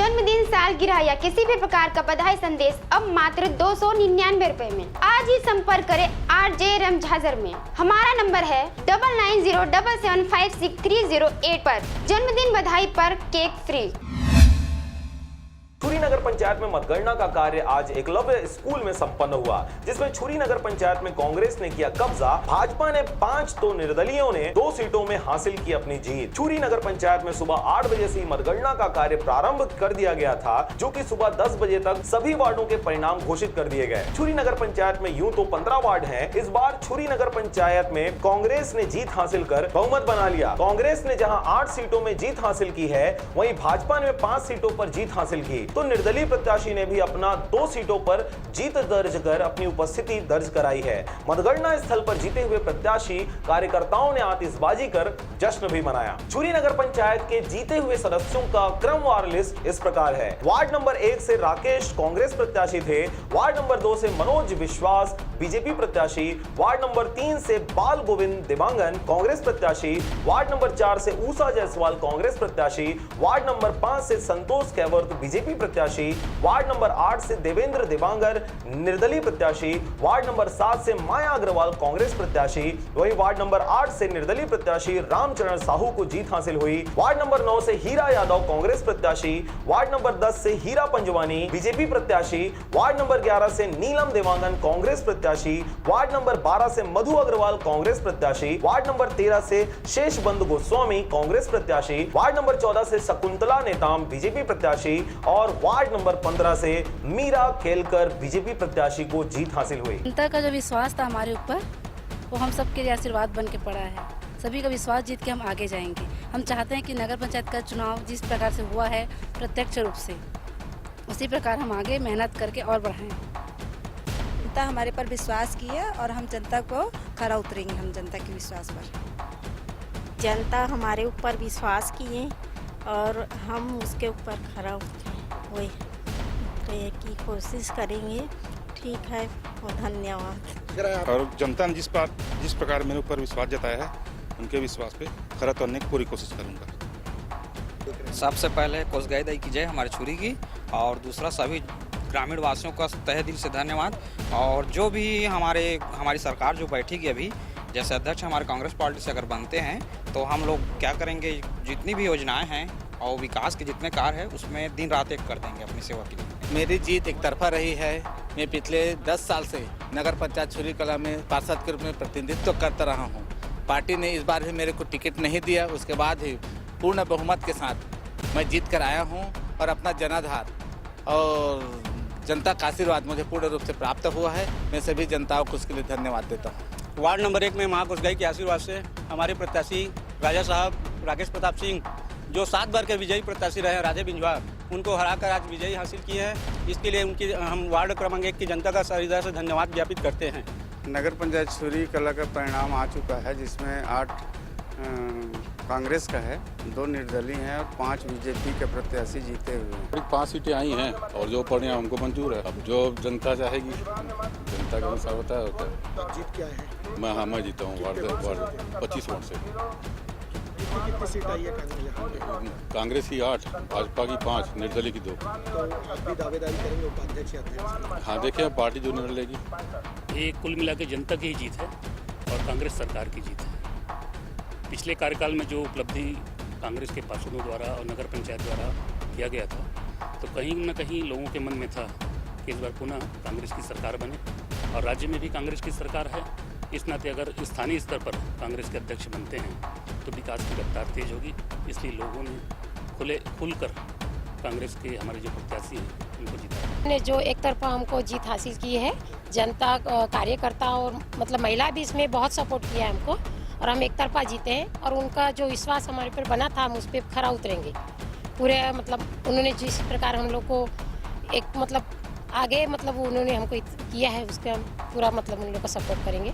जन्मदिन, सालगिरह या किसी भी प्रकार का बधाई संदेश अब मात्र 299 रुपए में। आज ही संपर्क करें RJ रामझाझर में। हमारा नंबर है 9907756308 पर। जन्मदिन बधाई पर केक फ्री। छुरी नगर पंचायत में मतगणना का कार्य आज एकलव्य स्कूल में संपन्न हुआ, जिसमें छुरी नगर पंचायत में कांग्रेस ने किया कब्जा। भाजपा ने 5 तो निर्दलीयों ने 2 सीटों में हासिल की अपनी जीत। छुरी नगर पंचायत में सुबह 8 बजे से मतगणना का कार्य प्रारंभ कर दिया गया था, जो कि सुबह 10 बजे तक सभी वार्डों के परिणाम घोषित कर दिए गए। छुरी नगर पंचायत में यूं तो 15 वार्ड हैं। इस बार छुरी नगर पंचायत में कांग्रेस ने जीत हासिल कर बहुमत बना लिया। कांग्रेस ने जहां 8 सीटों में जीत हासिल की है, वहीं भाजपा ने 5 सीटों पर जीत हासिल की। तो निर्दलीय प्रत्याशी ने भी अपना 2 सीटों पर जीत दर्ज कर अपनी उपस्थिति दर्ज कराई है। मतगणना स्थल पर जीते हुए प्रत्याशी कार्यकर्ताओं ने आतिशबाजी कर जश्न भी मनाया। छुरी नगर पंचायत के जीते हुए सदस्यों का क्रमवार लिस्ट इस प्रकार है। वार्ड नंबर 1 से राकेश कांग्रेस प्रत्याशी थे। वार्ड नंबर 2 से मनोज विश्वास बीजेपी प्रत्याशी। वार्ड नंबर 3 से बाल गोविंद दिवांगन कांग्रेस प्रत्याशी। वार्ड नंबर 4 से ऊषा जायसवाल कांग्रेस प्रत्याशी। वार्ड नंबर 5 से संतोष कैवर्त बीजेपी प्रत्याशी। वार्ड नंबर 8 से देवेंद्र दिवांगर निर्दलीय प्रत्याशी। वार्ड नंबर 7 से माया अग्रवाल कांग्रेस प्रत्याशी। वही वार्ड नंबर 8 से निर्दलीय प्रत्याशी रामचरण साहू को जीत हासिल हुई। वार्ड नंबर 9 से हीरा यादव कांग्रेस प्रत्याशी। वार्ड नंबर 10 से हीरा पंजवानी बीजेपी प्रत्याशी। वार्ड नंबर 11 से नीलम देवांगन कांग्रेस प्रत्याशी। वार्ड नंबर 12 से मधु अग्रवाल कांग्रेस प्रत्याशी। वार्ड नंबर 13 से शेषबंद गोस्वामी कांग्रेस प्रत्याशी। वार्ड नंबर 14 से शकुंतला नेताम बीजेपी प्रत्याशी और वार्ड नंबर 15 से मीरा खेलकर बीजेपी प्रत्याशी को जीत हासिल हुई। जनता का जो विश्वास था हमारे ऊपर, वो हम सबके लिए आशीर्वाद बन के पड़ा है। सभी का विश्वास जीत के हम आगे जाएंगे। हम चाहते हैं कि नगर पंचायत का चुनाव जिस प्रकार से हुआ है प्रत्यक्ष रूप से, उसी प्रकार हम आगे मेहनत करके और बढ़ाएं। जनता हमारे पर विश्वास की है और हम जनता को खरा उतरेंगे। हम जनता के विश्वास पर, जनता हमारे ऊपर विश्वास किए और हम उसके ऊपर खरा उतरे, वही की कोशिश करेंगे। ठीक है और धन्यवाद। और जनता ने जिस प्रकार मेरे ऊपर विश्वास जताया है, उनके विश्वास पे खरा उतरने की पूरी कोशिश करूंगा। सबसे पहले कोसगाई की जय हमारे छुरी की, और दूसरा सभी ग्रामीण वासियों का तहे दिल से धन्यवाद। और जो भी हमारी सरकार जो बैठेगी अभी, जैसे अध्यक्ष हमारे कांग्रेस पार्टी से अगर बनते हैं, तो हम लोग क्या करेंगे, जितनी भी योजनाएं हैं और विकास के जितने कार्य हैं, उसमें दिन रात एक कर देंगे अपनी सेवा के लिए। मेरी जीत एक तरफा रही है। मैं पिछले 10 साल से नगर पंचायत छुरी कला में पार्षद के रूप में प्रतिनिधित्व करता रहा हूं। पार्टी ने इस बार भी मेरे को टिकट नहीं दिया, उसके बाद ही पूर्ण बहुमत के साथ मैं जीत कर आया हूं और अपना जनाधार और जनता का आशीर्वाद मुझे पूर्ण रूप से प्राप्त हुआ है। मैं सभी जनताओं को उसके लिए धन्यवाद देता हूँ। वार्ड नंबर 1 में महाकोसगाई के आशीर्वाद से हमारे प्रत्याशी राजा साहब राकेश प्रताप सिंह, जो 7 बार के विजयी प्रत्याशी रहे राजे बिंजवार, उनको हराकर आज विजयी हासिल किए हैं। इसके लिए उनकी हम वार्ड क्रमांक 1 की जनता का हृदय से धन्यवाद ज्ञापित करते हैं। नगर पंचायत छुरी कला का परिणाम आ चुका है, जिसमें 8 कांग्रेस का है, 2 निर्दलीय हैं और 5 बीजेपी के प्रत्याशी जीते हुए हैं। 5 सीटें आई हैं और जो परिणाम हमको मंजूर है। अब जो जनता चाहेगी, जनता के अनुसार होता है। जीत क्या है? मैं जीता हूँ वार्ड 25 वोट से। कितनी सीट आई है कांग्रेस? कांग्रेस की 8, भाजपा की 5, निर्दलीय की 2। तो आप भी दावेदारी करेंगे उपाध्यक्ष या अध्यक्ष? हाँ, देखिए पार्टी जो निर्णय लेगी। ये कुल मिला के जनता की ही जीत है और कांग्रेस सरकार की जीत है। पिछले कार्यकाल में जो उपलब्धि कांग्रेस के पार्षदों द्वारा और नगर पंचायत द्वारा किया गया था, तो कहीं न कहीं लोगों के मन में था कि इस बार पुनः कांग्रेस की सरकार बने, और राज्य में भी कांग्रेस की सरकार है। इस नाते अगर स्थानीय स्तर पर कांग्रेस के अध्यक्ष बनते हैं तो विकास की रफ्तार तेज होगी। इसलिए लोगों ने खुलकर कांग्रेस के हमारे जो प्रत्याशी हैं उनको जिताया। ने जो एक तरफा हमको जीत हासिल की है, जनता, कार्यकर्ता और मतलब महिला भी इसमें बहुत सपोर्ट किया है हमको, और हम एक तरफा जीते हैं। और उनका जो विश्वास हमारे पर बना था, हम उस पर खरा उतरेंगे पूरे। मतलब उन्होंने जिस प्रकार हम लोग को एक मतलब आगे मतलब उन्होंने हमको किया है, उसका पूरा मतलब उन लोग को सपोर्ट करेंगे।